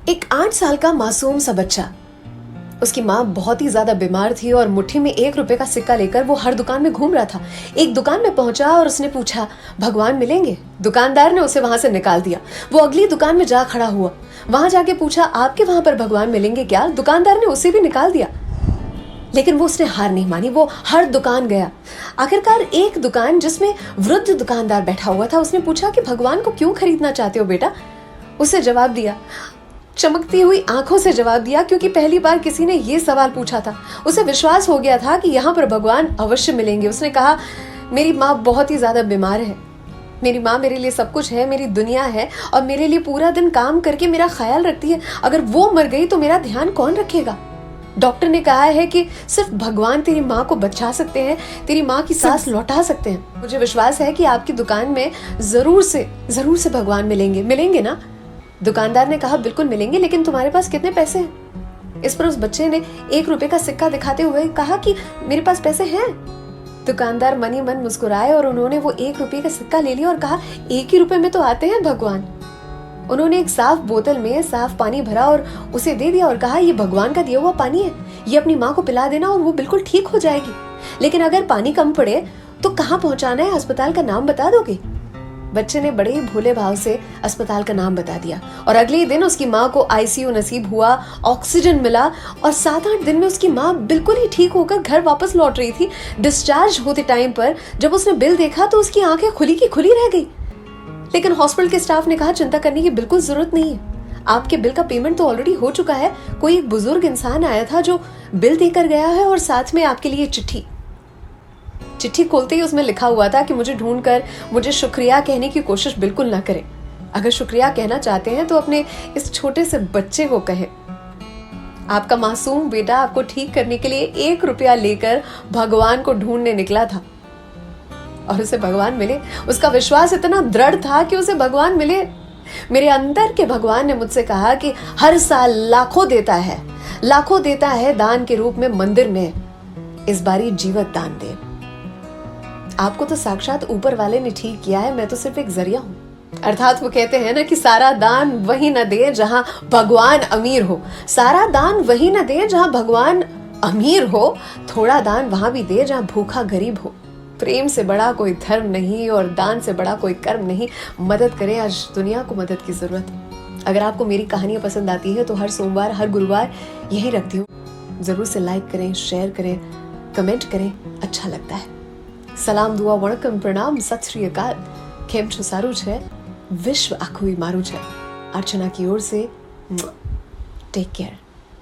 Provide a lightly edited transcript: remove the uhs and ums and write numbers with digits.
एक 8 साल का मासूम सा बच्चा, उसकी माँ बहुत ही ज्यादा बीमार थी और मुट्ठी में 1 रुपए का सिक्का लेकर वो हर दुकान में घूम रहा था। एक दुकान में पहुंचा और उसने पूछा, भगवान मिलेंगे? दुकानदार ने उसे वहां से निकाल दिया। वो अगली दुकान में जा खड़ा हुआ, वहां जाके पूछा, आपके वहां पर भगवान मिलेंगे क्या? दुकानदार ने उसे भी निकाल दिया। लेकिन वो उसने हार नहीं मानी, वो हर दुकान गया। आखिरकार एक दुकान जिसमें वृद्ध दुकानदार बैठा हुआ था, उसने पूछा कि भगवान को क्यों खरीदना चाहते हो बेटा? उसे जवाब दिया, चमकती हुई आंखों से जवाब दिया, क्योंकि पहली बार किसी ने ये सवाल पूछा था। उसे विश्वास हो गया था कि यहाँ पर भगवान अवश्य मिलेंगे। उसने कहा, मेरी माँ बहुत ही ज्यादा बीमार है, मेरी माँ मेरे लिए सब कुछ है, मेरी दुनिया है और मेरे लिए पूरा दिन काम करके मेरा ख्याल रखती है। अगर वो मर गई तो मेरा ध्यान कौन रखेगा? डॉक्टर ने कहा है कि सिर्फ भगवान तेरी माँ को बचा सकते हैं, तेरी माँ की सांस लौटा सकते हैं। मुझे विश्वास है कि आपकी दुकान में जरूर से भगवान मिलेंगे ना? दुकानदार ने कहा, बिल्कुल मिलेंगे, लेकिन तुम्हारे पास कितने पैसे हैं? इस पर उस बच्चे ने 1 रुपए का सिक्का दिखाते हुए कहा कि मेरे पास पैसे हैं। दुकानदार मन ही मन मुस्कुराए और उन्होंने वो 1 रुपए का सिक्का ले लिया और कहा, 1 ही रुपए में तो आते हैं भगवान। उन्होंने एक साफ बोतल में साफ पानी भरा और उसे दे दिया और कहा, ये भगवान का दिया हुआ पानी है, ये अपनी माँ को पिला देना और वो बिल्कुल ठीक हो जाएगी। लेकिन अगर पानी कम पड़े तो कहाँ पहुंचाना है, अस्पताल का नाम बता दोगे? बच्चे ने बड़े ही भोले भाव से अस्पताल का नाम बता दिया और अगले ही दिन उसकी माँ को आईसीयू नसीब हुआ, ऑक्सीजन मिला और 7-8 दिन में उसकी माँ बिल्कुल ही ठीक होकर घर वापस लौट रही थी। डिस्चार्ज होते टाइम पर जब उसने बिल देखा तो उसकी आंखें खुली की खुली रह गई। लेकिन हॉस्पिटल के स्टाफ ने कहा, चिंता करने की बिल्कुल जरूरत नहीं है, आपके बिल का पेमेंट तो ऑलरेडी हो चुका है। कोई एक बुजुर्ग इंसान आया था जो बिल देकर गया है और साथ में आपके लिए चिट्ठी खोलते ही उसमें लिखा हुआ था कि मुझे ढूंढकर मुझे शुक्रिया कहने की कोशिश बिल्कुल ना करें। अगर शुक्रिया कहना चाहते हैं तो अपने इस छोटे से बच्चे को कहें। आपका मासूम बेटा आपको ठीक करने के लिए 1 रुपया लेकर भगवान को ढूंढने निकला था और उसे भगवान मिले। उसका विश्वास इतना दृढ़ था कि उसे भगवान मिले। मेरे अंदर के भगवान ने मुझसे कहा कि हर साल लाखों देता है दान के रूप में मंदिर में, इस बारी जीवित दान दे। आपको तो साक्षात ऊपर वाले ने ठीक किया है, मैं तो सिर्फ एक जरिया हूं। अर्थात वो कहते हैं ना कि सारा दान वही न दे जहां भगवान अमीर हो, सारा दान वही न दे जहां भगवान अमीर हो, थोड़ा दान वहां भी दे जहां भूखा गरीब हो। प्रेम से बड़ा कोई धर्म नहीं और दान से बड़ा कोई कर्म नहीं। मदद करें, आज दुनिया को मदद की जरूरत है। अगर आपको मेरी कहानियां पसंद आती है तो हर सोमवार हर गुरुवार यही रखती हूँ। जरूर से लाइक करें, शेयर करें, कमेंट करें, अच्छा लगता है। सलाम, दुआ, वणकम, प्रणाम, सत श्री अकाल, केम छो, सारू छे, विश्व आखुई मारू छे। अर्चना की ओर से टेक केयर।